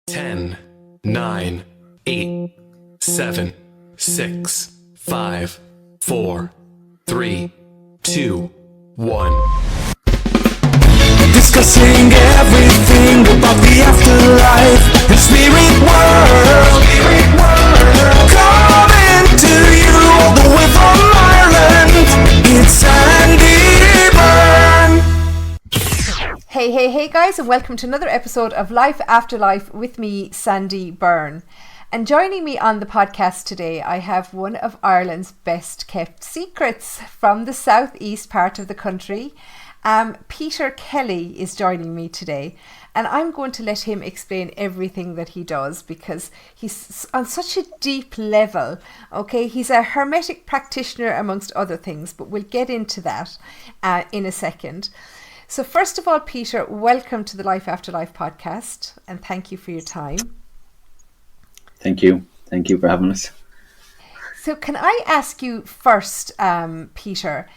10, 9, 8, 7, 6, 5, 4, 3, 2, 1. Discussing everything about the afterlife and spirit world. Coming to you all the way from Ireland. It's Sandie Byrne. Hey guys, and welcome to another episode of Life After Life with me, Sandie Byrne. And joining me on the podcast today, I have one of Ireland's best kept secrets from the southeast part of the country. Peter Kelly is joining me today, and I'm going to let him explain everything that he does because he's on such a deep level. Okay, he's a Hermetic practitioner amongst other things, but we'll get into that in a second. So first of all, Peter, welcome to the Life After Life podcast, and thank you for your time. Thank you. Thank you for having us. So can I ask you first, Peter,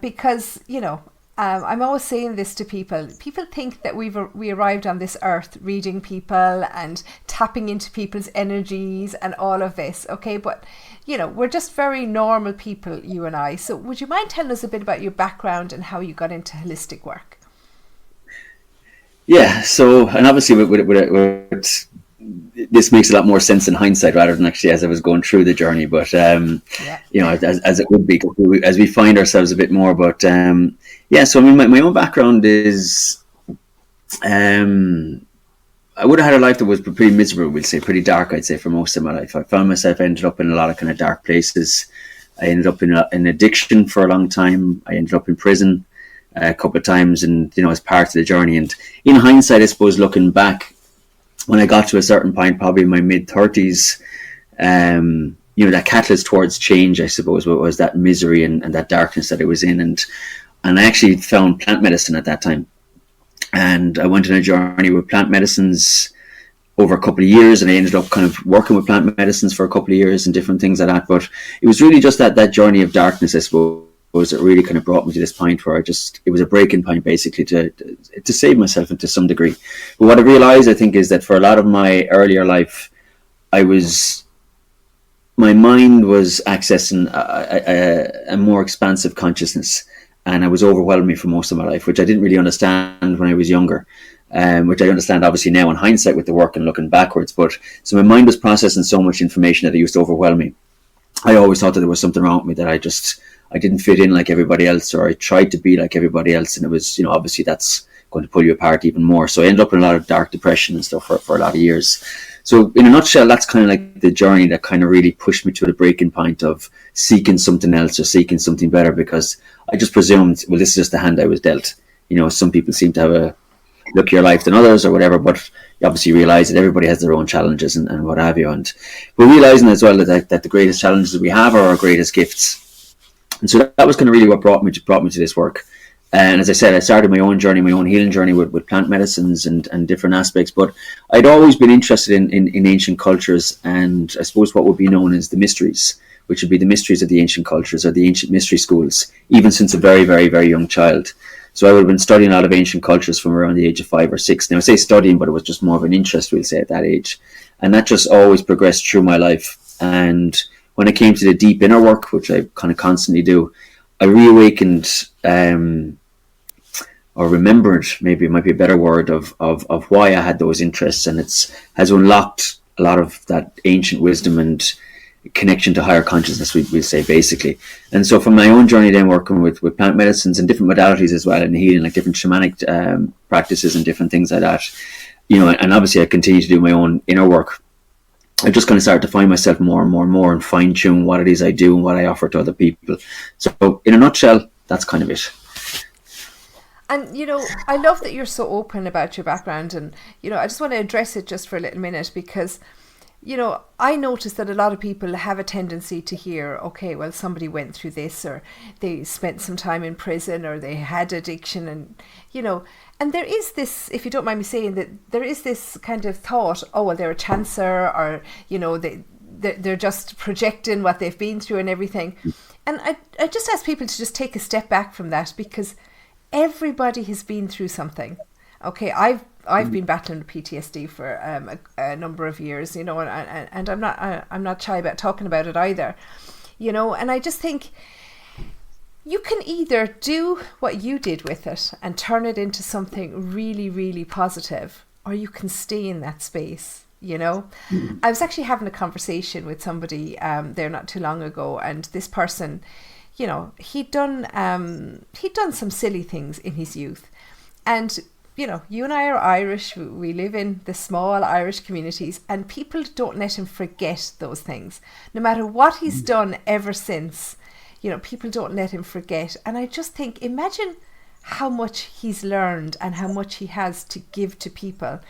because, you know, I'm always saying this to people. People think that we arrived on this earth reading people and tapping into people's energies and all of this, okay? But, you know, we're just very normal people, you and I. So would you mind telling us a bit about your background and how you got into holistic work? Yeah, so, and obviously this makes a lot more sense in hindsight rather than actually as I was going through the journey. But, you know, as it would be, as we find ourselves a bit more. But, yeah, so I mean, my own background is, I would have had a life that was pretty miserable, we'll say, pretty dark, I'd say, for most of my life. I found myself, I ended up in a lot of kind of dark places. I ended up in addiction for a long time. I ended up in prison a couple of times, and, you know, as part of the journey. And in hindsight, I suppose, looking back, when I got to a certain point, probably in my mid-30s, you know, that catalyst towards change, I suppose, was that misery and that darkness that I was in. And I actually found plant medicine at that time. And I went on a journey with plant medicines over a couple of years, and I ended up kind of working with plant medicines for a couple of years and different things like that. But it was really just that journey of darkness, I suppose, that really kind of brought me to this point where it was a breaking point basically to save myself to some degree. But what I realized, I think, is that for a lot of my earlier life, my mind was accessing a more expansive consciousness, and it was overwhelming me for most of my life, which I didn't really understand when I was younger, which I understand obviously now in hindsight with the work and looking backwards. But so my mind was processing so much information that it used to overwhelm me. I always thought that there was something wrong with me, that I didn't fit in like everybody else, or I tried to be like everybody else, and it was, you know, obviously that's going to pull you apart even more. So I ended up in a lot of dark depression and stuff for a lot of years. So in a nutshell, that's kind of like the journey that kind of really pushed me to the breaking point of seeking something else or seeking something better, because I just presumed, well, this is just the hand I was dealt. You know, some people seem to have a luckier life than others or whatever, but you obviously realize that everybody has their own challenges and what have you. And we're realizing as well that the greatest challenges we have are our greatest gifts. And so that was kind of really what brought me to this work. And as I said, I started my own journey, my own healing journey with plant medicines and different aspects. But I'd always been interested in ancient cultures, and I suppose what would be known as the mysteries, which would be the mysteries of the ancient cultures or the ancient mystery schools, even since a very, very, very young child. So I would have been studying a lot of ancient cultures from around the age of 5 or 6. Now I say studying, but it was just more of an interest, we'll say, at that age. And that just always progressed through my life. And when it came to the deep inner work, which I kind of constantly do, I reawakened, or remembered, maybe it might be a better word, of why I had those interests. And has unlocked a lot of that ancient wisdom and connection to higher consciousness, we'll say, basically. And so from my own journey then, working with plant medicines and different modalities as well, and healing, like different shamanic practices and different things like that, you know, and obviously I continue to do my own inner work. I just kind of started to find myself more and more and more, and fine tune what it is I do and what I offer to other people. So in a nutshell, that's kind of it. And, you know, I love that you're so open about your background, and, you know, I just want to address it just for a little minute because, you know, I notice that a lot of people have a tendency to hear, okay, well, somebody went through this, or they spent some time in prison, or they had addiction, and, you know, and there is this, if you don't mind me saying, that there is this kind of thought, oh, well, they're a chancer, or, you know, they're just projecting what they've been through and everything. And I just ask people to just take a step back from that, because everybody has been through something. Okay, I've been battling PTSD for a number of years, you know, and I'm not shy about talking about it either, you know. And I just think you can either do what you did with it and turn it into something really, really positive, or you can stay in that space, you know. I was actually having a conversation with somebody there not too long ago, and this person, you know, he'd done some silly things in his youth. And, you know, you and I are Irish, we live in the small Irish communities, and people don't let him forget those things. No matter what he's done ever since, you know, people don't let him forget. And I just think, imagine how much he's learned and how much he has to give to people.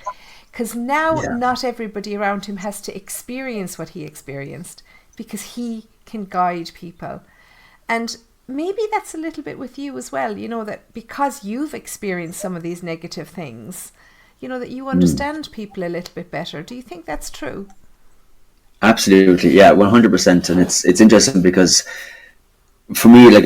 Because now not everybody around him has to experience what he experienced, because he can guide people. And maybe that's a little bit with you as well, you know, that because you've experienced some of these negative things, you know, that you understand people a little bit better. Do you think that's true? Absolutely, yeah, 100%. And it's interesting because for me, like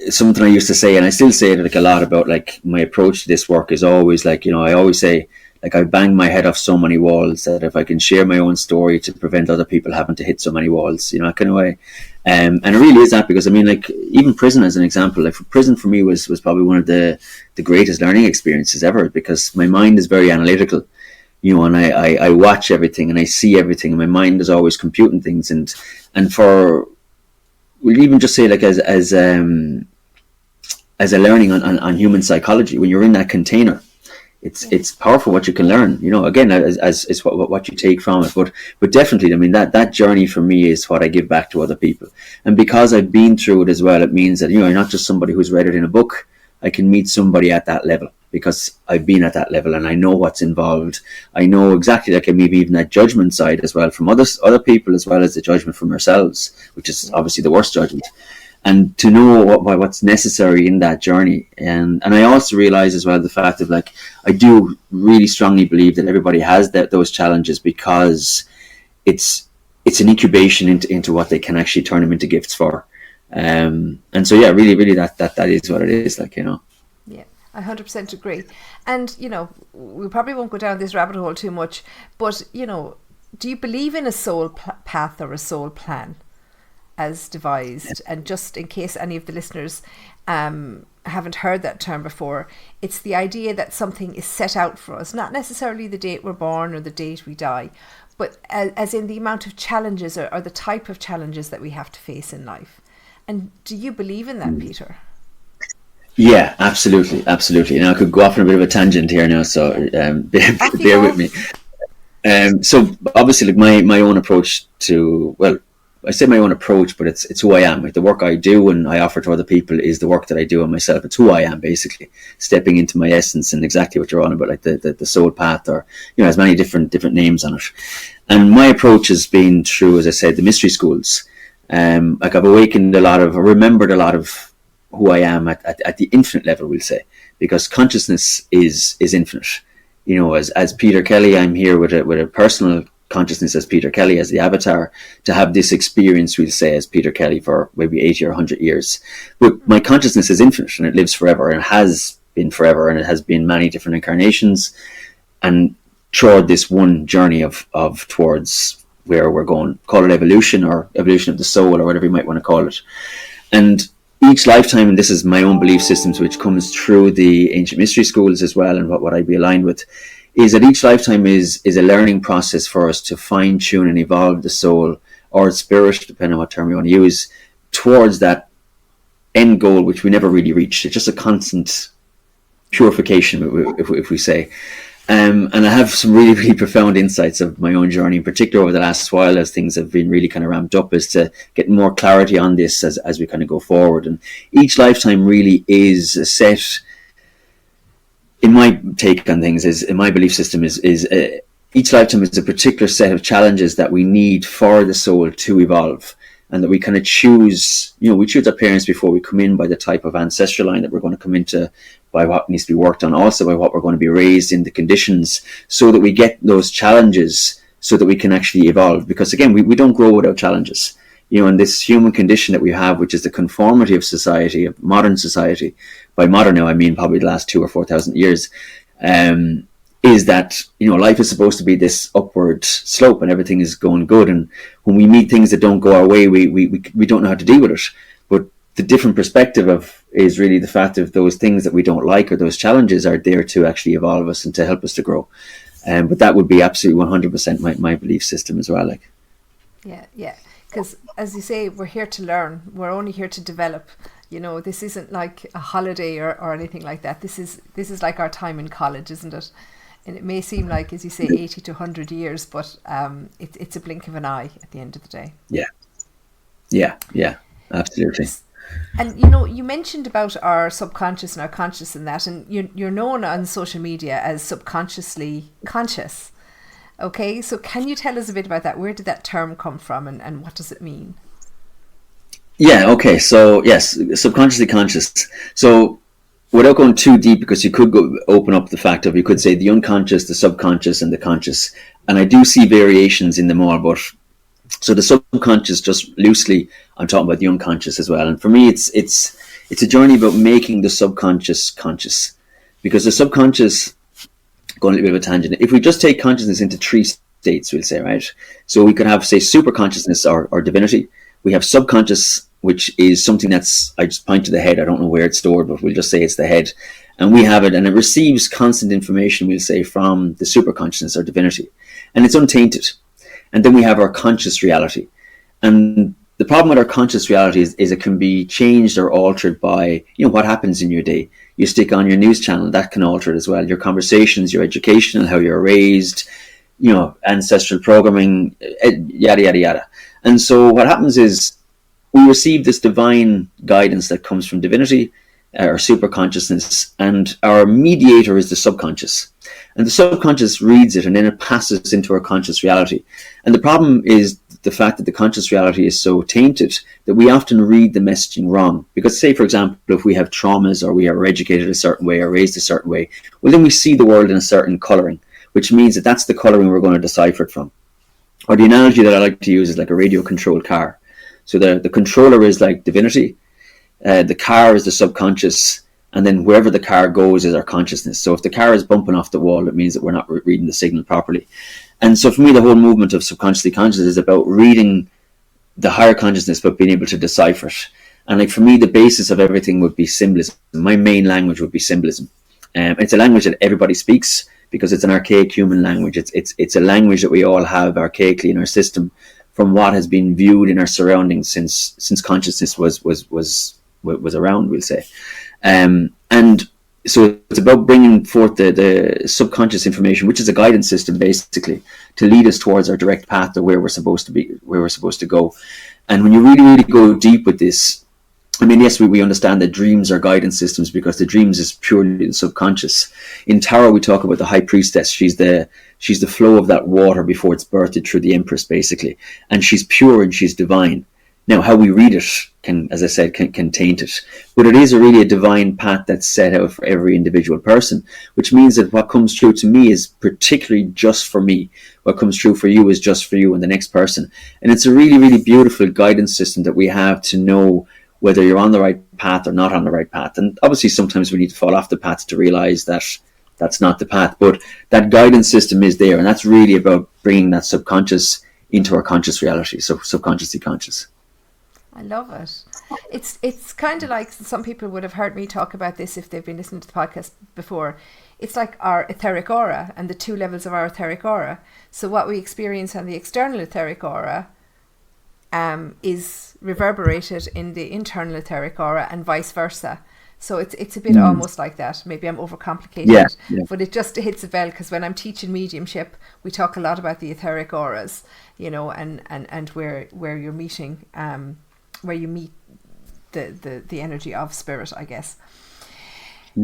something I used to say, and I still say it like a lot, about like my approach to this work is always like, you know, I always say, like, I bang my head off so many walls that if I can share my own story to prevent other people having to hit so many walls, you know, kind of way. And it really is that, because I mean, like, even prison as an example, like prison for me was probably one of the greatest learning experiences ever, because my mind is very analytical, you know, and I watch everything and I see everything, and my mind is always computing things. And for, we'll even just say, like, as a learning on human psychology, when you're in that container, it's powerful what you can learn, you know, again, as what you take from it. But definitely, I mean, that journey for me is what I give back to other people. And because I've been through it as well, it means that, you know, I'm not just somebody who's read it in a book. I can meet somebody at that level because I've been at that level and I know what's involved. I know exactly, like, maybe even that judgment side as well from other people, as well as the judgment from ourselves, which is obviously the worst judgment. And to know what's necessary in that journey. And I also realize as well the fact of, like, I do really strongly believe that everybody has those challenges, because it's an incubation into what they can actually turn them into gifts for. And so, yeah, really that is what it is, like, you know. Yeah, I 100% agree. And, you know, we probably won't go down this rabbit hole too much, but, you know, do you believe in a soul path or a soul plan as devised? And just in case any of the listeners haven't heard that term before, it's the idea that something is set out for us, not necessarily the date we're born or the date we die, but as in the amount of challenges or the type of challenges that we have to face in life. And do you believe in that, Peter? Yeah, absolutely. And I could go off on a bit of a tangent here now, so bear with me. So obviously, like, my own approach to, well, I say my own approach, but it's who I am. Like, the work I do and I offer to other people is the work that I do on myself. It's who I am, basically, stepping into my essence, and exactly what you're on about, like the soul path, or, you know, has many different names on it. And my approach has been through, as I said, the mystery schools. Like, I've remembered a lot of who I am at the infinite level, we'll say, because consciousness is infinite. You know, as Peter Kelly, I'm here with a personal consciousness as Peter Kelly, as the avatar, to have this experience, we'll say, as Peter Kelly for maybe 80 or 100 years. But my consciousness is infinite, and it lives forever, and it has been forever, and it has been many different incarnations, and toward this one journey of towards where we're going, call it evolution, or evolution of the soul, or whatever you might want to call it. And each lifetime, and this is my own belief systems, which comes through the ancient mystery schools as well, and what I'd be aligned with, is that each lifetime is a learning process for us to fine tune and evolve the soul, or spirit, depending on what term you want to use, towards that end goal, which we never really reach. It's just a constant purification, if we say. And I have some really profound insights of my own journey, in particular over the last while, as things have been really kind of ramped up, as to get more clarity on this as we kind of go forward. And each lifetime really is a set, in my take on things, is, in my belief system, is each lifetime is a particular set of challenges that we need for the soul to evolve, and that we kind of choose, you know, we choose our parents before we come in, by the type of ancestral line that we're going to come into, by what needs to be worked on, also by what we're going to be raised in, the conditions, so that we get those challenges, so that we can actually evolve. Because again, we don't grow without challenges. You know, and this human condition that we have, which is the conformity of society, of modern society, by modern now I mean probably the last 2,000 or 4,000 years, is that, life is supposed to be this upward slope and everything is going good. And when we meet things that don't go our way, we don't know how to deal with it. But the different perspective is really the fact of those things that we don't like, or those challenges, are there to actually evolve us and to help us to grow. But that would be absolutely 100% my belief system as well. Like, yeah. Because as you say, we're here to learn. We're only here to develop. This isn't like a holiday or anything like that. This is like our time in college, isn't it? And it may seem like, as you say, 80 to 100 years, but it's a blink of an eye at the end of the day. Yeah, absolutely. And you mentioned about our subconscious and our conscious and that, and you're known on social media as Subconsciously Conscious. Okay, so can you tell us a bit about that? Where did that term come from, and what does it mean? Yeah, okay, so yes, Subconsciously Conscious. So without going too deep, because you could open up the fact of, you could say the unconscious, the subconscious, and the conscious. And I do see variations in them all, but so the subconscious, just loosely, I'm talking about the unconscious as well. And for me, it's a journey about making the subconscious conscious, because the subconscious, going a little bit of a tangent, if we just take consciousness into three states, we'll say, right? So we could have, say, super consciousness or divinity. We have subconscious, which is something that's, I just point to the head. I don't know where it's stored, but we'll just say it's the head. And we have it, and it receives constant information, we'll say, from the super consciousness or divinity. And it's untainted. And then we have our conscious reality. And the problem with our conscious reality is it can be changed or altered by, what happens in your day. You stick on your news channel, that can alter it as well. Your conversations, your education, how you're raised, ancestral programming, yada, yada, yada. And so what happens is we receive this divine guidance that comes from divinity, or super consciousness, and our mediator is the subconscious. And the subconscious reads it, and then it passes into our conscious reality. And the problem is the fact that the conscious reality is so tainted that we often read the messaging wrong. Because, say, for example, if we have traumas, or we are educated a certain way or raised a certain way, well, then we see the world in a certain colouring, which means that that's the colouring we're going to decipher it from. Or the analogy that I like to use is like a radio-controlled car. So the controller is like divinity, the car is the subconscious, and then wherever the car goes is our consciousness. So if the car is bumping off the wall, it means that we're not reading the signal properly. And so for me, the whole movement of Subconsciously Conscious is about reading the higher consciousness, but being able to decipher it. And like for me, the basis of everything would be symbolism. My main language would be symbolism. It's a language that everybody speaks because it's an archaic human language. It's a language that we all have archaically in our system from what has been viewed in our surroundings since consciousness was around, we'll say. And so it's about bringing forth the subconscious information, which is a guidance system basically, to lead us towards our direct path to where we're supposed to be, where we're supposed to go. And when you really, really go deep with this, I mean, yes, we understand that dreams are guidance systems because the dreams is purely the subconscious. In tarot, we talk about the high priestess. She's the flow of that water before it's birthed through the empress, basically. And she's pure and she's divine. Now, how we read it can, as I said, can taint it. But it is really a divine path that's set out for every individual person, which means that what comes through to me is particularly just for me. What comes through for you is just for you and the next person. And it's a really, really beautiful guidance system that we have to know whether you're on the right path or not on the right path. And obviously sometimes we need to fall off the path to realize that that's not the path. But that guidance system is there. And that's really about bringing that subconscious into our conscious reality. So subconsciously conscious. I love it. It's kind of like, some people would have heard me talk about this if they've been listening to the podcast before. It's like our etheric aura and the two levels of our etheric aura. So what we experience on the external etheric aura is reverberated in the internal etheric aura and vice versa. So it's a bit almost like that. Maybe I'm overcomplicating it, but it just hits a bell because when I'm teaching mediumship, we talk a lot about the etheric auras, and where you're meeting, where you meet the energy of spirit, I guess.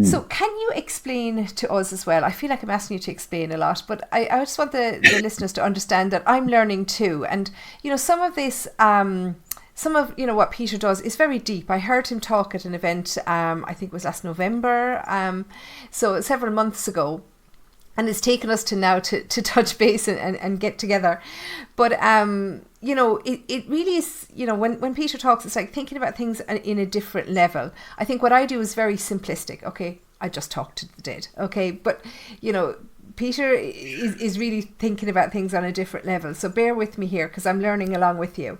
So can you explain to us as well? I feel like I'm asking you to explain a lot, but I just want the listeners to understand that I'm learning too. And, some of this, some of, what Peter does is very deep. I heard him talk at an event, I think it was last November, so several months ago. And it's taken us to now to touch base and get together. But, it really is, when Peter talks, it's like thinking about things in a different level. I think what I do is very simplistic. Okay, I just talk to the dead. Okay, but, Peter is really thinking about things on a different level. So bear with me here because I'm learning along with you.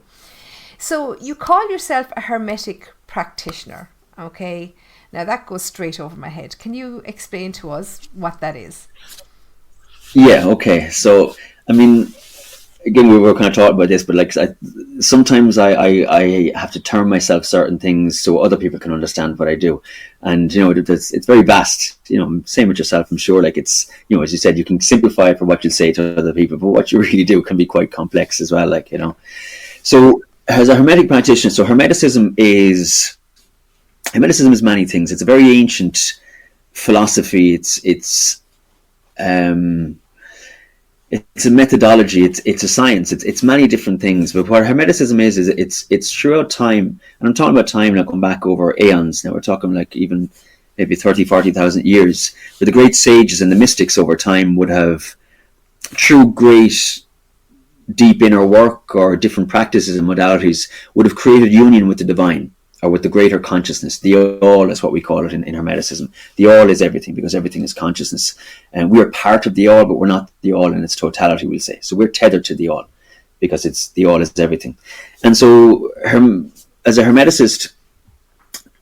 So you call yourself a Hermetic practitioner, okay? Now that goes straight over my head. Can you explain to us what that is? Yeah, okay. So, I mean, again, we were kind of talking about this, but like sometimes I have to term myself certain things so other people can understand what I do. And, it's very vast, same with yourself, I'm sure. Like it's, as you said, you can simplify it for what you say to other people, but what you really do can be quite complex as well, So as a Hermetic practitioner, so Hermeticism is many things. It's a very ancient philosophy. It's a methodology. It's a science. It's many different things. But what Hermeticism is it's throughout time, and I'm talking about time now, going back over aeons. Now we're talking like even maybe 30, 40,000 years, where the great sages and the mystics over time would have, through great deep inner work or different practices and modalities, would have created union with the divine or with the greater consciousness. The all is what we call it in Hermeticism. The all is everything, because everything is consciousness. And we're part of the all, but we're not the all in its totality, we'll say. So we're tethered to the all, because it's the all is everything. And so as a Hermeticist,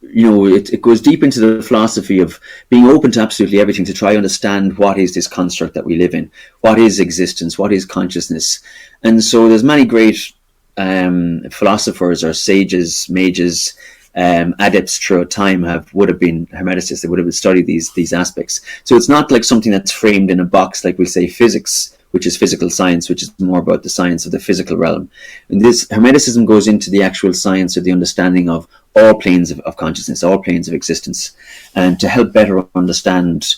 it goes deep into the philosophy of being open to absolutely everything, to try to understand what is this construct that we live in, what is existence, what is consciousness. And so there's many great philosophers or sages, mages, adepts throughout time would have been Hermeticists. They would have studied these aspects. So it's not like something that's framed in a box, like we'll say physics, which is physical science, which is more about the science of the physical realm. And this Hermeticism goes into the actual science or the understanding of all planes of consciousness, all planes of existence, and to help better understand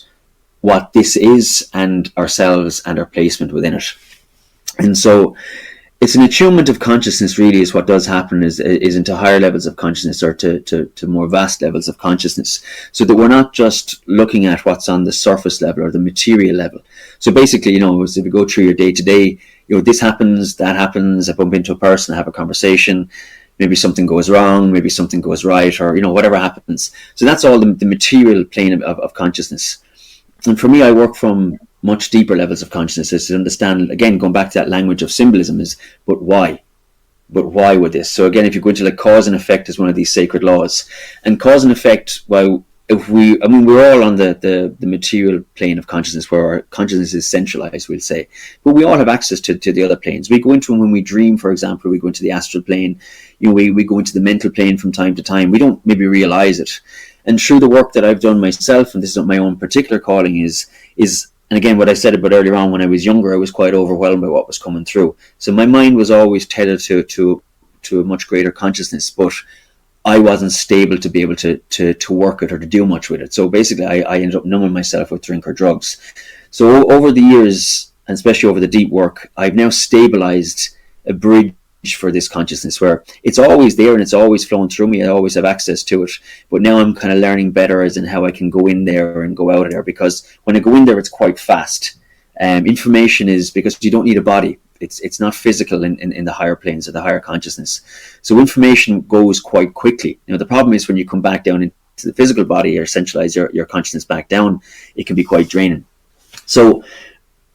what this is and ourselves and our placement within it. And so it's an attunement of consciousness, really, is what does happen, is into higher levels of consciousness, or to more vast levels of consciousness, so that we're not just looking at what's on the surface level or the material level. So basically, as if you go through your day to day, this happens, that happens, I bump into a person, I have a conversation, maybe something goes wrong, maybe something goes right, or, whatever happens. So that's all the material plane of consciousness. And for me, I work from much deeper levels of consciousness, is to understand, again, going back to that language of symbolism, is, but why? But why would this? So again, if you go into like cause and effect as one of these sacred laws, and cause and effect, well, we're all on the material plane of consciousness, where our consciousness is centralized, we'll say, but we all have access to the other planes. We go into them when we dream, for example. We go into the astral plane, we go into the mental plane from time to time. We don't maybe realize it. And through the work that I've done myself, and this is my own particular calling, is and again, what I said about earlier on, when I was younger, I was quite overwhelmed by what was coming through. So my mind was always tethered to a much greater consciousness, but I wasn't stable to be able to work it or to do much with it. So basically, I ended up numbing myself with drink or drugs. So over the years, and especially over the deep work, I've now stabilized a bridge for this consciousness, where it's always there and it's always flowing through me. I always have access to it. But now I'm kind of learning better as in how I can go in there and go out of there, because when I go in there, it's quite fast. Information is, because you don't need a body. It's not physical in the higher planes or the higher consciousness. So information goes quite quickly. The problem is when you come back down into the physical body, or centralize your consciousness back down, it can be quite draining. So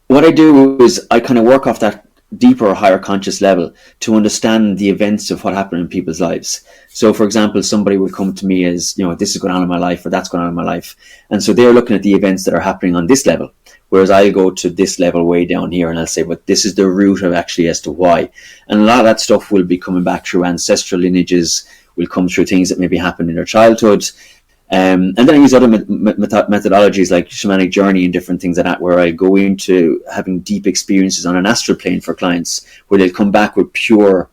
what I do is I kind of work off that deeper or higher conscious level to understand the events of what happened in people's lives. So for example, somebody would come to me as, this is going on in my life, or that's going on in my life. And so they're looking at the events that are happening on this level. Whereas I'll go to this level way down here and I'll say, but this is the root of actually as to why. And a lot of that stuff will be coming back through ancestral lineages, will come through things that maybe happened in their childhood. And then I use other methodologies like shamanic journey and different things like that, where I go into having deep experiences on an astral plane for clients, where they'll come back with pure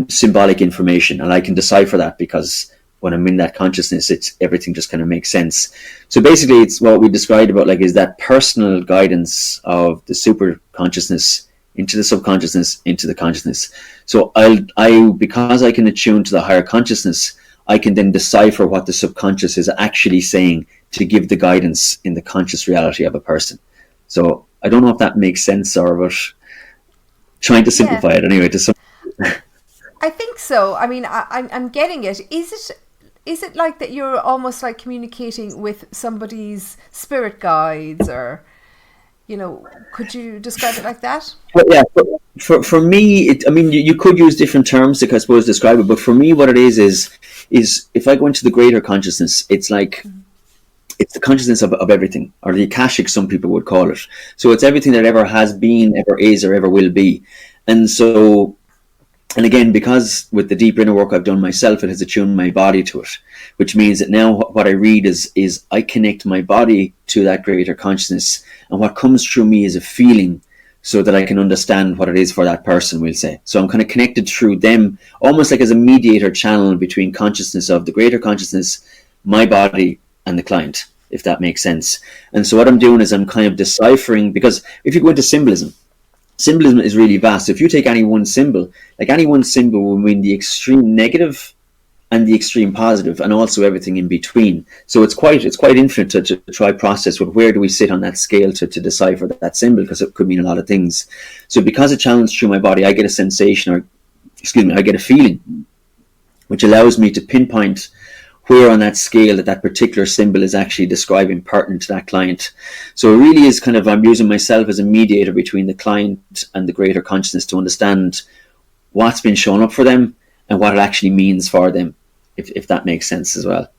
symbolic information, and I can decipher that, because when I'm in that consciousness, everything just kind of makes sense. So basically, it's what we described about, like, is that personal guidance of the super consciousness into the subconsciousness, into the consciousness. So I because I can attune to the higher consciousness, I can then decipher what the subconscious is actually saying to give the guidance in the conscious reality of a person. So I don't know if that makes sense, or but trying to simplify it anyway. I think so. I mean, I'm getting it. Is it like that you're almost like communicating with somebody's spirit guides, or Could you describe it like that? Well, yeah, for me, you could use different terms to, I suppose, describe it. But for me, what it is if I go into the greater consciousness, it's like it's the consciousness of everything, or the Akashic, some people would call it. So it's everything that ever has been, ever is, or ever will be. And so, and again, because with the deep inner work I've done myself, it has attuned my body to it, which means that now what I read is I connect my body to that greater consciousness, and what comes through me is a feeling, so that I can understand what it is for that person, we'll say. So I'm kind of connected through them, almost like as a mediator channel between consciousness of the greater consciousness, my body, and the client, if that makes sense. And so what I'm doing is I'm kind of deciphering, because if you go into symbolism is really vast. If you take any one symbol, will mean the extreme negative and the extreme positive, and also everything in between. So it's quite infinite to try process with where do we sit on that scale to decipher that symbol, because it could mean a lot of things. So because it channels through my body, I get a sensation, I get a feeling, which allows me to pinpoint where on that scale that particular symbol is actually describing, pertinent to that client. So it really is kind of, I'm using myself as a mediator between the client and the greater consciousness to understand what's been shown up for them and what it actually means for them, if that makes sense as well.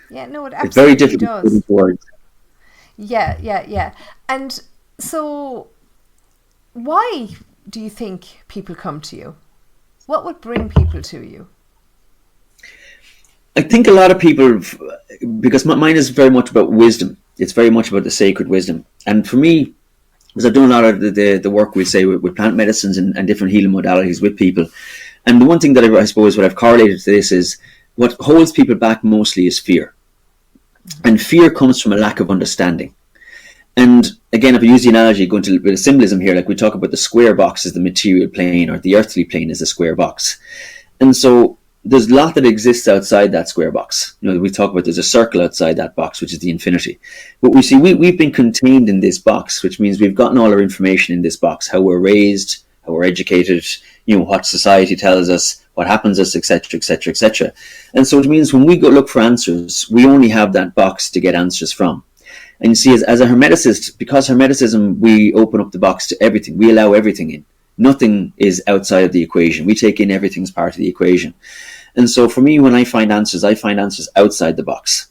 Yeah, no, it absolutely it's very difficult does. to put into words. Yeah. And so why do you think people come to you? What would bring people to you? I think a lot of people, because mine is very much about wisdom. It's very much about the sacred wisdom. And for me, because I've done a lot of the work, we'll say, with plant medicines and different healing modalities with people. And the one thing that I suppose what I've correlated to this is what holds people back mostly is fear. And fear comes from a lack of understanding. And again, if I use the analogy, going to a bit of symbolism here, like we talk about the square box as the material plane, or the earthly plane as the square box. And so there's a lot that exists outside that square box. We talk about there's a circle outside that box, which is the infinity. But we see we've been contained in this box, which means we've gotten all our information in this box, how we're raised, how we're educated, what society tells us, what happens to us, etc., etc., etc. And so it means when we go look for answers, we only have that box to get answers from. And you see, as a Hermeticist, because Hermeticism, we open up the box to everything. We allow everything in. Nothing is outside of the equation. We take in everything as part of the equation. And so for me, when I find answers outside the box.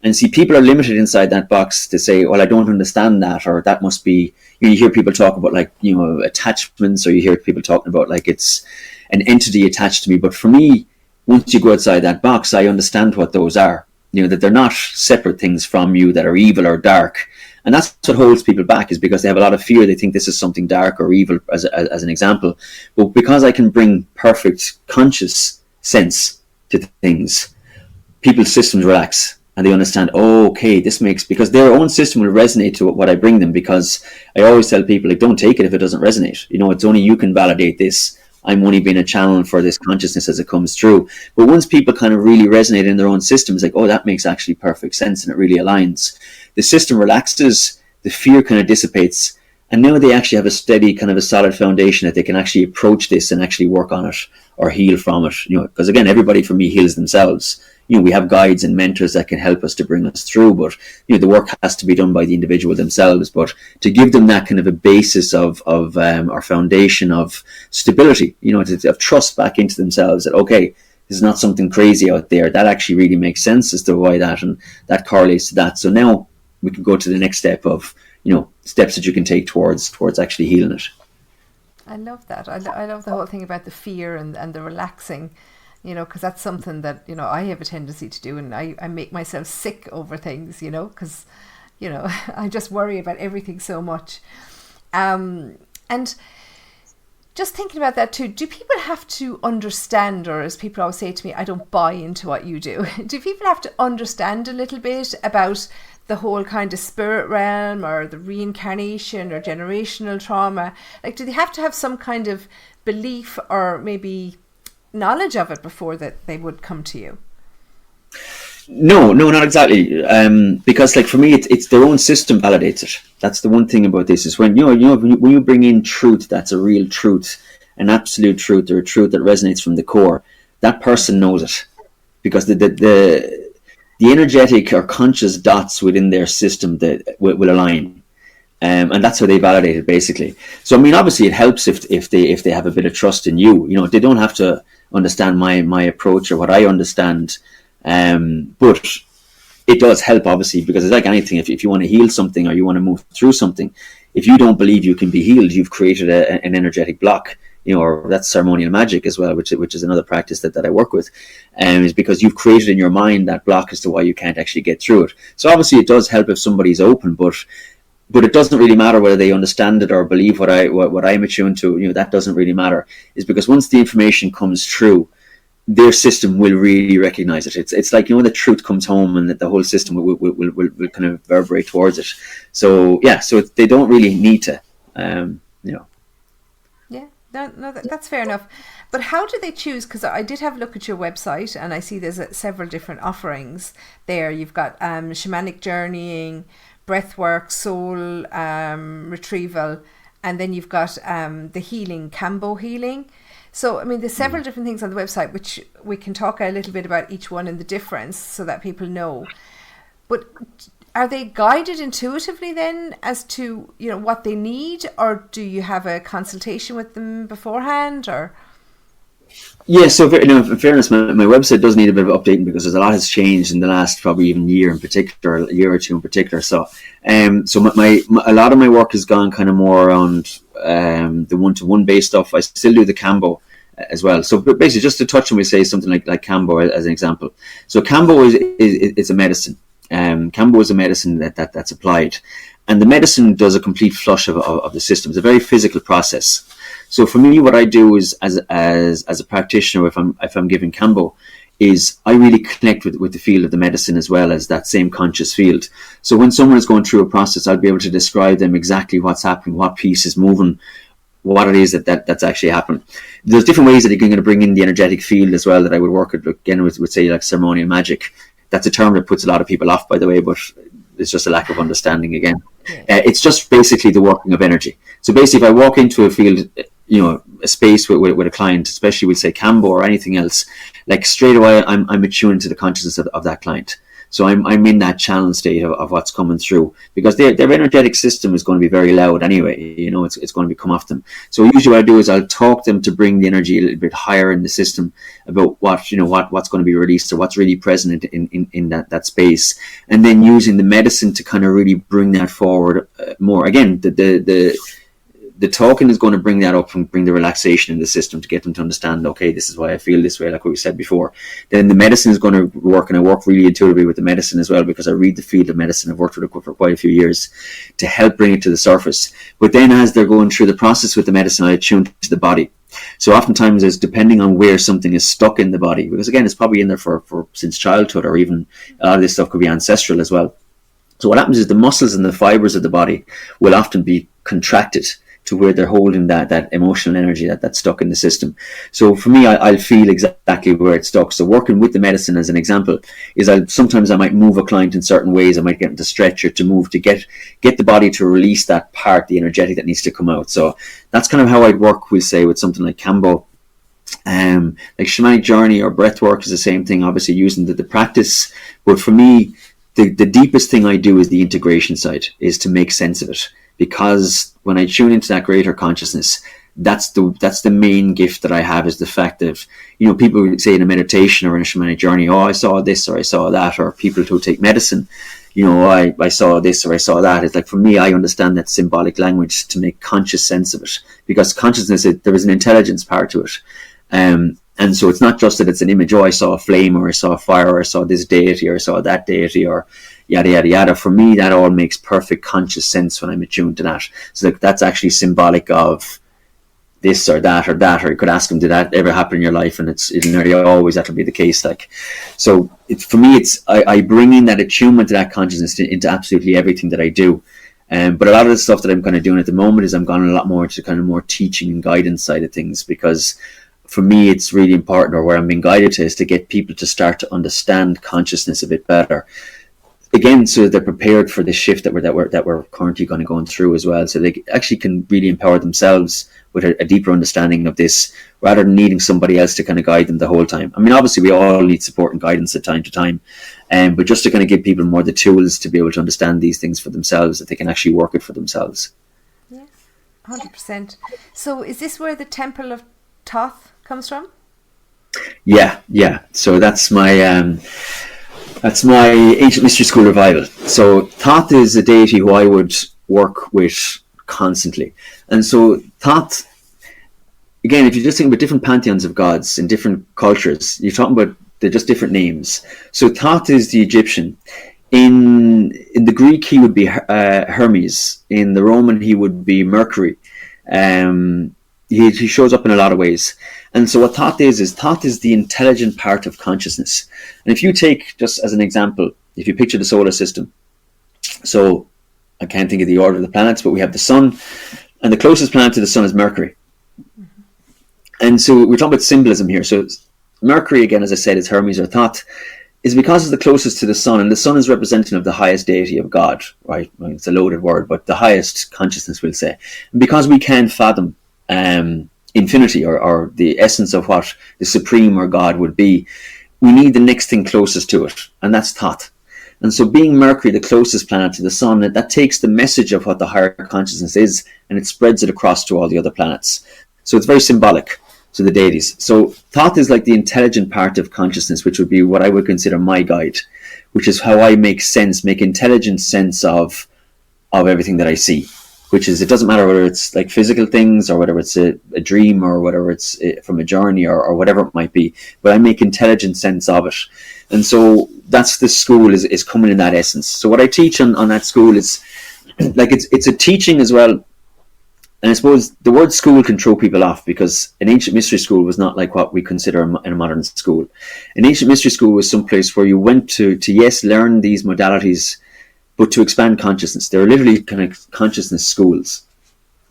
And see, people are limited inside that box to say, well, I don't understand that, or that must be, you hear people talk about attachments, or you hear people talking about like it's an entity attached to me. But for me, once you go outside that box, I understand what those are, that they're not separate things from you that are evil or dark. And that's what holds people back, is because they have a lot of fear. They think this is something dark or evil, as an example. But because I can bring perfect conscious sense to things, people's systems relax and they understand, because their own system will resonate to what I bring them. Because I always tell people, like, don't take it if it doesn't resonate. It's only you can validate this. I'm only being a channel for this consciousness as it comes through. But once people kind of really resonate in their own systems, like, that makes actually perfect sense, and it really aligns. The system relaxes, the fear kind of dissipates, and now they actually have a steady, kind of a solid foundation that they can actually approach this and actually work on it or heal from it. Because again, everybody for me heals themselves. We have guides and mentors that can help us to bring us through, but the work has to be done by the individual themselves. But to give them that kind of a basis of or foundation of stability, of trust back into themselves, that this is not something crazy out there. That actually really makes sense as to why that, and that correlates to that. So now we can go to the next step of steps that you can take towards actually healing it. I love that. I love the whole thing about the fear and the relaxing. Because that's something that, I have a tendency to do, and I make myself sick over things, because, I just worry about everything so much. And just thinking about that too, do people have to understand, or as people always say to me, I don't buy into what you do. Do people have to understand a little bit about the whole kind of spirit realm, or the reincarnation, or generational trauma? Like, do they have to have some kind of belief or maybe knowledge of it before that they would come to you? No, not exactly. Because, like, for me, it's their own system validates it. That's the one thing about this, is when when you bring in truth, that's a real truth, an absolute truth, or a truth that resonates from the core. That person knows it, because the energetic or conscious dots within their system that will align. And that's how they validate it, basically. So, I mean, obviously it helps if they have a bit of trust in you. You know, they don't have to understand my approach or what I understand. But it does help, obviously, because it's like anything. If you want to heal something or you want to move through something, if you don't believe you can be healed, you've created an energetic block. You know, or that's ceremonial magic as well, which is another practice that I work with, is because you've created in your mind that block as to why you can't actually get through it. So obviously it does help if somebody's open, but it doesn't really matter whether they understand it or believe what I'm attuned to. You know, that doesn't really matter. Is because once the information comes through, their system will really recognize it. It's like, you know, the truth comes home and that the whole system will kind of reverberate towards it. So yeah, so they don't really need to, you know. Yeah, no, that's fair enough. But how do they choose? Because I did have a look at your website and I see there's several different offerings there. You've got shamanic journeying, breathwork, soul retrieval, and then you've got the healing, Kambo healing. So, I mean, there's several different things on the website, which we can talk a little bit about each one and the difference so that people know. But are they guided intuitively then as to, you know, what they need, or do you have a consultation with them beforehand, or? Yeah, so in fairness, my website does need a bit of updating because a lot has changed in the last probably even year in particular, a year or two in particular. So, so a lot of my work has gone kind of more around the one-to-one based stuff. I still do the Kambo as well. So basically, just to touch on, we say something like Kambo as an example. So Kambo is a medicine. Kambo is a medicine that's applied, and the medicine does a complete flush of the system. It's a very physical process. So for me, what I do is, as a practitioner, if I'm giving Kambo, is I really connect with the field of the medicine as well as that same conscious field. So when someone is going through a process, I'll be able to describe them exactly what's happening, what piece is moving, what it is that's actually happening. There's different ways that you're going to bring in the energetic field as well that I would work with, again, with say like ceremonial magic. That's a term that puts a lot of people off, by the way, but it's just a lack of understanding again. It's just basically the working of energy. So basically, if I walk into a field, you know, a space with a client, especially we'll say Kambo or anything else, like straight away I'm attuned to the consciousness of that client. So I'm in that channel state of what's coming through, because their energetic system is going to be very loud anyway. You know, it's going to come off them. So usually what I do is I'll talk them to bring the energy a little bit higher in the system about what's going to be released or what's really present in that space, and then using the medicine to kind of really bring that forward more. Again, the talking is going to bring that up and bring the relaxation in the system to get them to understand, okay, this is why I feel this way, like what we said before. Then the medicine is going to work, and I work really intuitively with the medicine as well, because I read the field of medicine. I've worked with it for quite a few years to help bring it to the surface. But then as they're going through the process with the medicine, I attune to the body. So oftentimes it's depending on where something is stuck in the body, because again, it's probably in there for since childhood, or even a lot of this stuff could be ancestral as well. So what happens is the muscles and the fibers of the body will often be contracted to where they're holding that emotional energy that's stuck in the system. So for me, I'll feel exactly where it's stuck. So working with the medicine, as an example, is sometimes I might move a client in certain ways. I might get them to stretch or to move to get the body to release that part, the energetic that needs to come out. So that's kind of how I'd work, we'll say, with something like Kambo. Like shamanic journey or breath work is the same thing, obviously using the practice. But for me, the deepest thing I do is the integration side, is to make sense of it. Because when I tune into that greater consciousness, that's the main gift that I have, is the fact that, you know, people would say in a meditation or in a shamanic journey, oh, I saw this or I saw that, or people who take medicine, you know, I saw this or I saw that. It's like, for me, I understand that symbolic language to make conscious sense of it, because consciousness, there is an intelligence part to it. And so it's not just that it's an image, oh, I saw a flame, or I saw a fire, or I saw this deity, or I saw that deity, or yada, yada, yada. For me, that all makes perfect conscious sense when I'm attuned to that. So that's actually symbolic of this or that or that. Or you could ask them, did that ever happen in your life? And it'll nearly always that'll be the case. Like, so for me, I bring in that attunement to that consciousness into absolutely everything that I do. But a lot of the stuff that I'm kind of doing at the moment is I'm going a lot more to kind of more teaching and guidance side of things, because for me, it's really important, or where I'm being guided to, is to get people to start to understand consciousness a bit better. Again, so they're prepared for the shift that we're currently going through as well, so they actually can really empower themselves with a deeper understanding of this, rather than needing somebody else to kind of guide them the whole time. I mean, obviously we all need support and guidance at time to time, but just to kind of give people more the tools to be able to understand these things for themselves, that they can actually work it for themselves. Yes, 100%. So is this where the Temple of Thoth comes from? Yeah. So that's my Ancient Mystery School revival. So Thoth is a deity who I would work with constantly. And so Thoth, again, if you just think about different pantheons of gods in different cultures, you're talking about they're just different names. So Thoth is the Egyptian. In the Greek, he would be Hermes. In the Roman, he would be Mercury. He shows up in a lot of ways. And so what Thoth is Thoth is the intelligent part of consciousness. And if you take, just as an example, if you picture the solar system, so I can't think of the order of the planets, but we have the sun, and the closest planet to the sun is Mercury. Mm-hmm. And so we're talking about symbolism here. So Mercury, again, as I said, is Hermes or Thoth, is because it's the closest to the sun, and the sun is representative of the highest deity of God, right? Well, it's a loaded word, but the highest consciousness, we'll say. And because we can't fathom infinity or the essence of what the supreme or God would be, we need the next thing closest to it, and that's Thoth. And so being Mercury, the closest planet to the sun, that takes the message of what the higher consciousness is, and it spreads it across to all the other planets. So it's very symbolic to the deities. So Thoth is like the intelligent part of consciousness, which would be what I would consider my guide, which is how I make intelligent sense of everything that I see. Which is, it doesn't matter whether it's like physical things or whether it's a dream or whether it's from a journey or whatever it might be, but I make intelligent sense of it. And so that's the school is coming in that essence. So what I teach on that school is like it's a teaching as well. And I suppose the word school can throw people off, because an ancient mystery school was not like what we consider in a modern school. An ancient mystery school was someplace where you went to yes, learn these modalities, but to expand consciousness. They're literally kind of consciousness schools.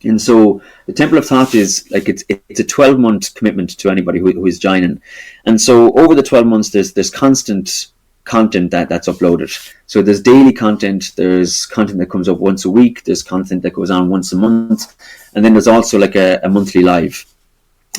And so the Temple of Thoth is like, it's a 12-month commitment to anybody who is joining. And so over the 12 months, there's constant content that's uploaded. So there's daily content, there's content that comes up once a week, there's content that goes on once a month, and then there's also like a monthly live.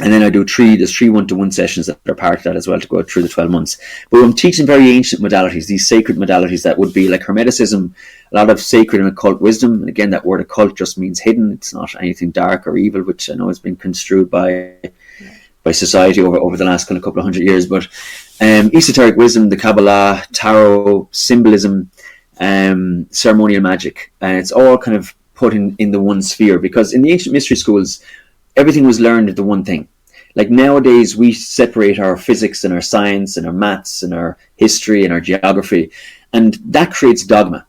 And then I do there's three one-to-one sessions that are part of that as well to go through the 12 months. But I'm teaching very ancient modalities, these sacred modalities that would be like Hermeticism, a lot of sacred and occult wisdom. And again, that word occult just means hidden. It's not anything dark or evil, which I know has been construed by society over the last kind of couple of hundred years. But esoteric wisdom, the Kabbalah, tarot, symbolism, ceremonial magic. And it's all kind of put in the one sphere, because in the ancient mystery schools, everything was learned at the one thing. Like nowadays, we separate our physics and our science and our maths and our history and our geography, and that creates dogma.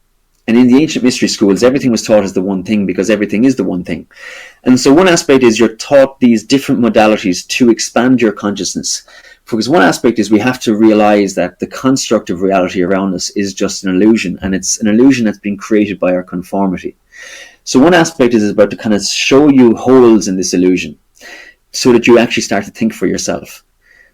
And in the ancient mystery schools, everything was taught as the one thing, because everything is the one thing. And so one aspect is you're taught these different modalities to expand your consciousness. Because one aspect is we have to realize that the construct of reality around us is just an illusion, and it's an illusion that's been created by our conformity. So one aspect is about to kind of show you holes in this illusion, so that you actually start to think for yourself,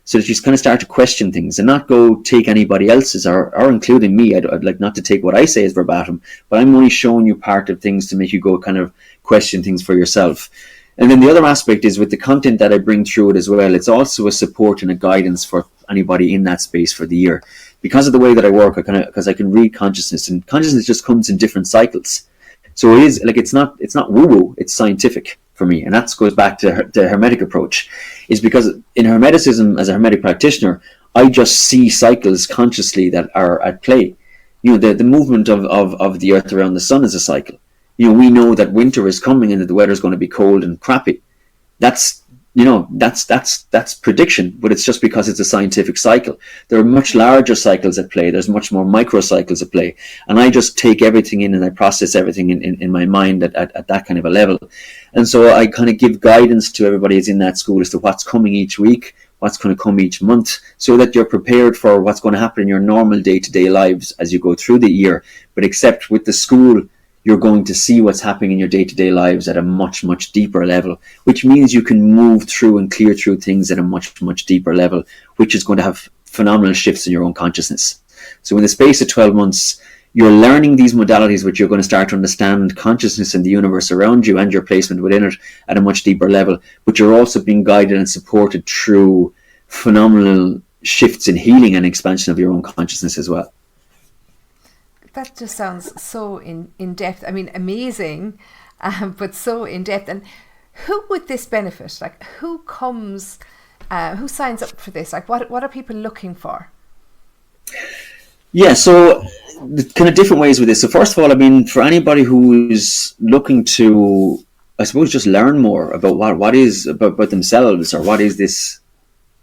so that you kind of start to question things and not go take anybody else's or including me. I'd like not to take what I say as verbatim, but I'm only showing you part of things to make you go kind of question things for yourself. And then the other aspect is with the content that I bring through it as well, it's also a support and a guidance for anybody in that space for the year. Because of the way that I work, because I can read consciousness, and consciousness just comes in different cycles. So it is like, it's not woo-woo, it's scientific for me. And that goes back to the Hermetic approach, is because in Hermeticism, as a Hermetic practitioner, I just see cycles consciously that are at play. You know, the movement of the earth around the sun is a cycle. You know, we know that winter is coming and that the weather is going to be cold and crappy. That's prediction, but it's just because it's a scientific cycle. There are much larger cycles at play. There's much more microcycles at play. And I just take everything in and I process everything in my mind at that kind of a level. And so I kind of give guidance to everybody who's in that school as to what's coming each week, what's going to come each month, so that you're prepared for what's going to happen in your normal day-to-day lives as you go through the year. But except with the school, you're going to see what's happening in your day-to-day lives at a much, much deeper level, which means you can move through and clear through things at a much, much deeper level, which is going to have phenomenal shifts in your own consciousness. So in the space of 12 months, you're learning these modalities, which you're going to start to understand consciousness and the universe around you and your placement within it at a much deeper level. But you're also being guided and supported through phenomenal shifts in healing and expansion of your own consciousness as well. That just sounds so in depth. I mean, amazing, but so in depth. And who would this benefit? Like, who comes, who signs up for this? Like, what are people looking for? Yeah, so kind of different ways with this. So first of all, I mean, for anybody who's looking to, I suppose, just learn more about what is about themselves, or what is this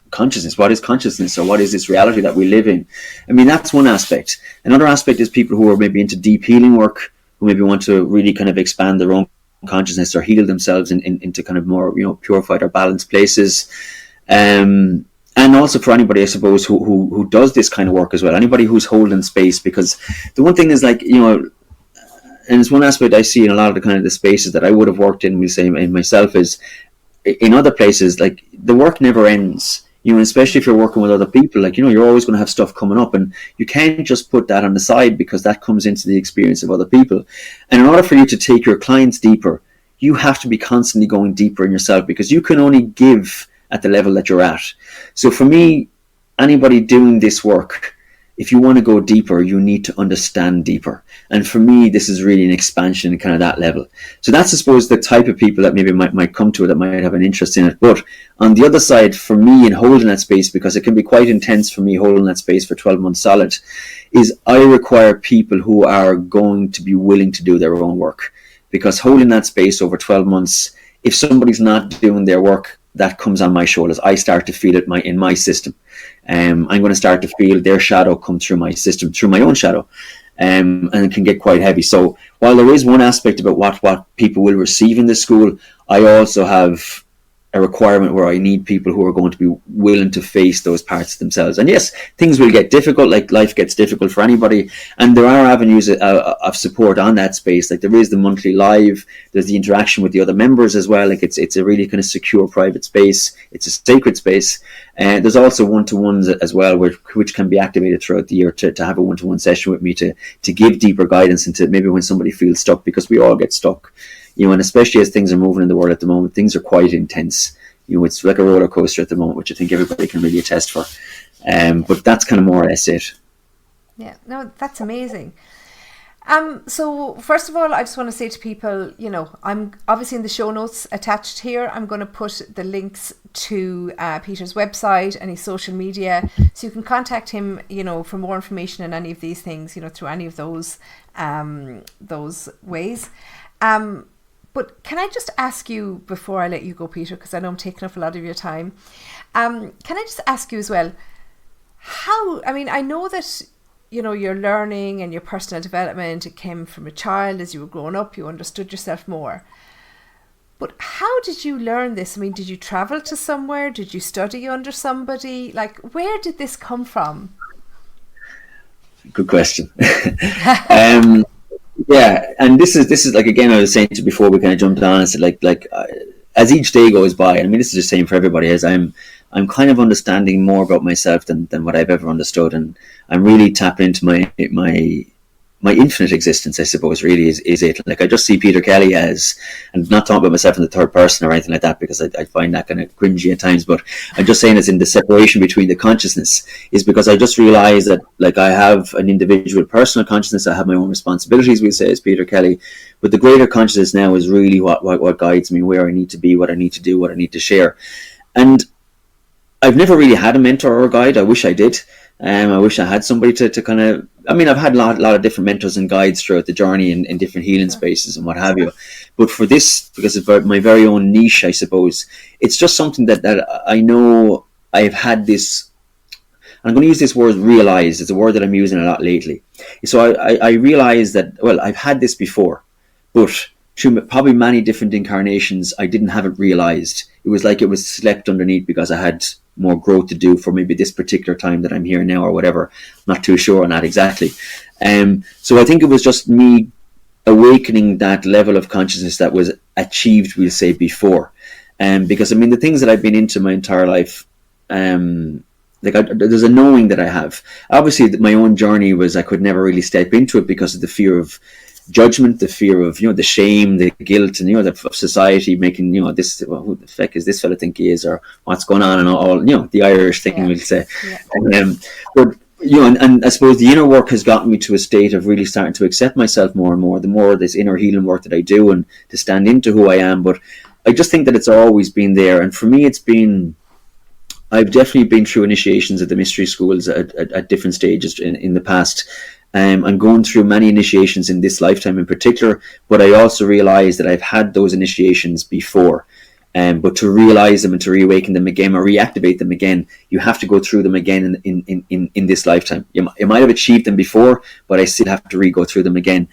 consciousness, what is consciousness, or what is this reality that we live in. I mean, that's one aspect. Another aspect is people who are maybe into deep healing work, who maybe want to really kind of expand their own consciousness or heal themselves into kind of more, purified or balanced places. And also for anybody, I suppose, who does this kind of work as well, anybody who's holding space, because the one thing is, like, and it's one aspect I see in a lot of the kind of the spaces that I would have worked in, we say in myself, is in other places, like, the work never ends, especially if you're working with other people, like, you're always going to have stuff coming up, and you can't just put that on the side, because that comes into the experience of other people. And in order for you to take your clients deeper, you have to be constantly going deeper in yourself, because you can only give at the level that you're at. So for me, anybody doing this work, if you want to go deeper, you need to understand deeper. And for me, this is really an expansion in kind of that level. So that's, I suppose, the type of people that maybe might come to it, that might have an interest in it. But on the other side, for me, in holding that space, because it can be quite intense for me holding that space for 12 months solid, is I require people who are going to be willing to do their own work. Because holding that space over 12 months, if somebody's not doing their work, that comes on my shoulders. I start to feel it in my system. I'm going to start to feel their shadow come through my system, through my own shadow, and it can get quite heavy. So while there is one aspect about what people will receive in this school, I also have a requirement where I need people who are going to be willing to face those parts themselves. And yes, things will get difficult, like life gets difficult for anybody, and there are avenues of support on that space. Like, there is the monthly live, there's the interaction with the other members as well. Like, it's a really kind of secure private space, it's a sacred space, and there's also one-to-ones as well, which can be activated throughout the year to have a one-to-one session with me to give deeper guidance into maybe when somebody feels stuck, because we all get stuck. And especially as things are moving in the world at the moment, things are quite intense. It's like a roller coaster at the moment, which I think everybody can really attest for. But that's kind of more or less it. Yeah, no, that's amazing. So first of all, I just want to say to people, I'm obviously in the show notes attached here. I'm going to put the links to Peter's website and his social media, so you can contact him, for more information on any of these things, through any of those ways. But can I just ask you, before I let you go, Peter, because I know I'm taking up a lot of your time, can I just ask you as well, I know that, your learning and your personal development, it came from a child. As you were growing up, you understood yourself more. But how did you learn this? Did you travel to somewhere? Did you study under somebody? Like, where did this come from? Good question. Yeah, and this is like, again, I was saying to you before we kind of jumped on, I said, like as each day goes by, this is the same for everybody, as I'm kind of understanding more about myself than what I've ever understood, and I'm really tapping into my infinite existence, I suppose, really is it. Like, I just see Peter Kelly as, and not talking about myself in the third person or anything like that, because I find that kind of cringy at times, but I'm just saying it's in the separation between the consciousness, is because I just realize that, like, I have an individual personal consciousness, I have my own responsibilities, we'll say, as Peter Kelly, but the greater consciousness now is really what guides me, where I need to be, what I need to do, what I need to share. And I've never really had a mentor or a guide. I wish I did. I wish I had somebody to kind of, I've had a lot of different mentors and guides throughout the journey in different healing spaces and what have you. But for this, because of my very own niche, I suppose, it's just something that I know I've had this, I'm going to use this word realize. It's a word that I'm using a lot lately. So I realized that, well, I've had this before, but through probably many different incarnations, I didn't have it realized. It was like it was slept underneath because I had more growth to do for maybe this particular time that I'm here now or whatever. I'm not too sure on that exactly. So I think it was just me awakening that level of consciousness that was achieved, we'll say, before. Because the things that I've been into my entire life, there's a knowing that I have. Obviously, my own journey was I could never really step into it because of the fear of judgment, the fear of, the shame, the guilt, and of society making, this, well, who the feck is this fella think he is, or what's going on, and all, the Irish thing, we'll say. But and I suppose the inner work has gotten me to a state of really starting to accept myself more and more, the more this inner healing work that I do, and to stand into who I am. But I just think that it's always been there, and for me I've definitely been through initiations at the mystery schools at different stages in the past. I'm going through many initiations in this lifetime in particular, but I also realize that I've had those initiations before. But to realize them and to reawaken them again or reactivate them again, you have to go through them again in this lifetime. You might have achieved them before, but I still have to re-go through them again.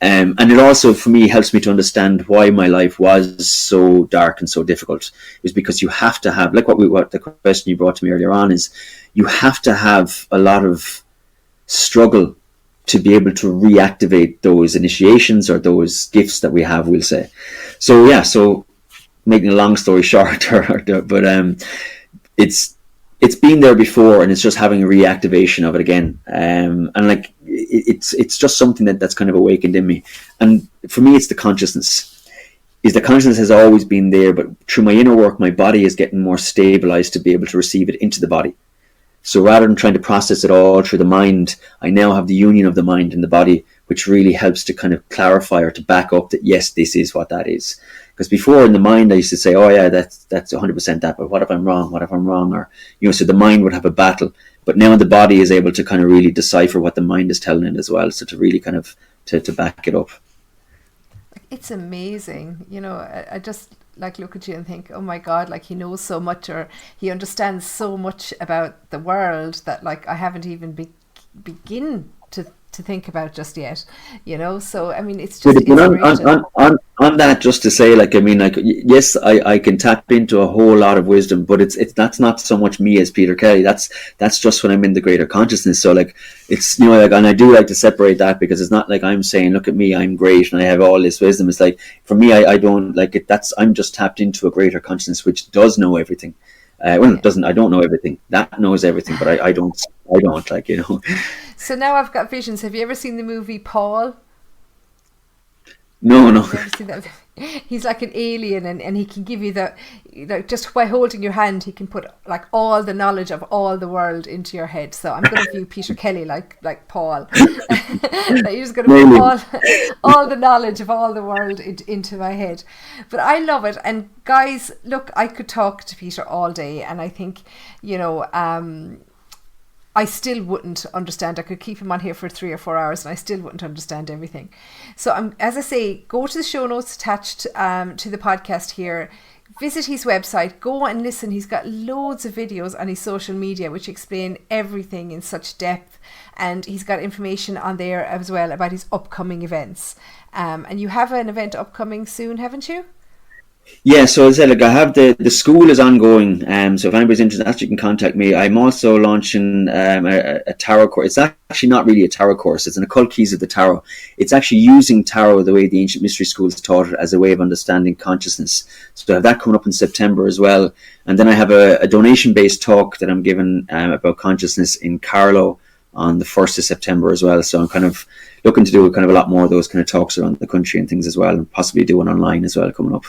And it also, for me, helps me to understand why my life was so dark and so difficult. It was because you have to have, like what the question you brought to me earlier on is, you have to have a lot of struggle to be able to reactivate those initiations or those gifts that we have, we'll say. So making a long story short, but it's been there before, and it's just having a reactivation of it again. And like it's just something that's kind of awakened in me. And for me, it's the consciousness. The consciousness has always been there, but through my inner work, my body is getting more stabilized to be able to receive it into the body. So rather than trying to process it all through the mind, I now have the union of the mind and the body, which really helps to kind of clarify or to back up that, yes, this is what that is. Because before in the mind, I used to say, oh yeah, that's 100% that, but what if I'm wrong? What if I'm wrong? Or, so the mind would have a battle. But now the body is able to kind of really decipher what the mind is telling it as well. So to really kind of, to back it up. It's amazing. I just look at you and think, oh my God, he knows so much, or he understands so much about the world that I haven't even begin to think about just yet, so I mean it's just on that, just to say, yes, I can tap into a whole lot of wisdom, but it's that's not so much me as Peter Kelly. That's just when I'm in the greater consciousness. So it's and I do like to separate that, because it's not like I'm saying, look at me, I'm great and I have all this wisdom. It's for me, I don't it. I'm just tapped into a greater consciousness which does know everything. It doesn't. I don't know everything. That knows everything, but I don't. So now I've got visions. Have you ever seen the movie Paul? No. Have you ever seen that? He's like an alien, and he can give you just by holding your hand, he can put all the knowledge of all the world into your head. So I'm going to view Peter Kelly like Paul. You're just going to put all the knowledge of all the world into my head. But I love it. And guys, look, I could talk to Peter all day, and I think, I still wouldn't understand. I could keep him on here for 3 or 4 hours and I still wouldn't understand everything. So as I say, go to the show notes attached to the podcast here. Visit his website. Go and listen. He's got loads of videos on his social media which explain everything in such depth. And he's got information on there as well about his upcoming events. And you have an event upcoming soon, haven't you? Yeah, so as I said, I have the school is ongoing, so if anybody's interested, actually you can contact me. I'm also launching a tarot course. It's actually not really a tarot course, it's an occult keys of the tarot. It's actually using tarot the way the ancient mystery schools taught it, as a way of understanding consciousness. So I have that coming up in September as well. And then I have a donation-based talk that I'm giving about consciousness in Carlow on the 1st of September as well. So I'm kind of looking to do kind of a lot more of those kind of talks around the country and things as well, and possibly do one online as well coming up.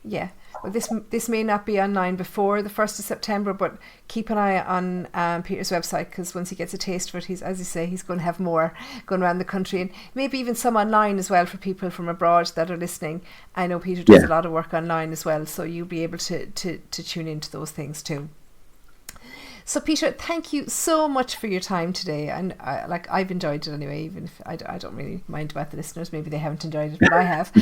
Yeah, well, this may not be online before the 1st of September, but keep an eye on Peter's website, because once he gets a taste for it, he's going to have more going around the country, and maybe even some online as well for people from abroad that are listening. I know Peter does a lot of work online as well, so you'll be able to tune into those things too. So Peter, thank you so much for your time today, and I've enjoyed it anyway, even if I don't really mind about the listeners. Maybe they haven't enjoyed it, but I have.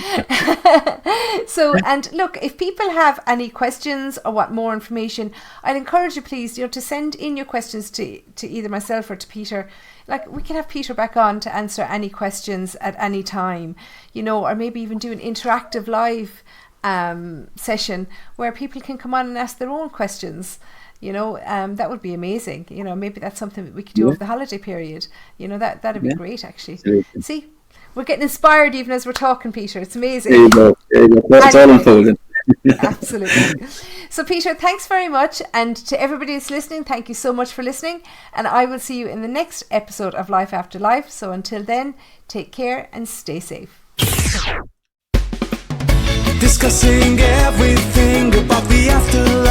So, and look, if people have any questions or want more information, I'd encourage you, please, to send in your questions to either myself or to Peter. We can have Peter back on to answer any questions at any time, or maybe even do an interactive live session where people can come on and ask their own questions. That would be amazing. Maybe that's something that we could do over the holiday period. That'd be great, actually. Absolutely. See, we're getting inspired even as we're talking, Peter. It's amazing. There you go. That's all unfolding. Absolutely. So Peter, thanks very much. And to everybody that's listening, thank you so much for listening. And I will see you in the next episode of Life After Life. So until then, take care and stay safe. Discussing everything about the afterlife.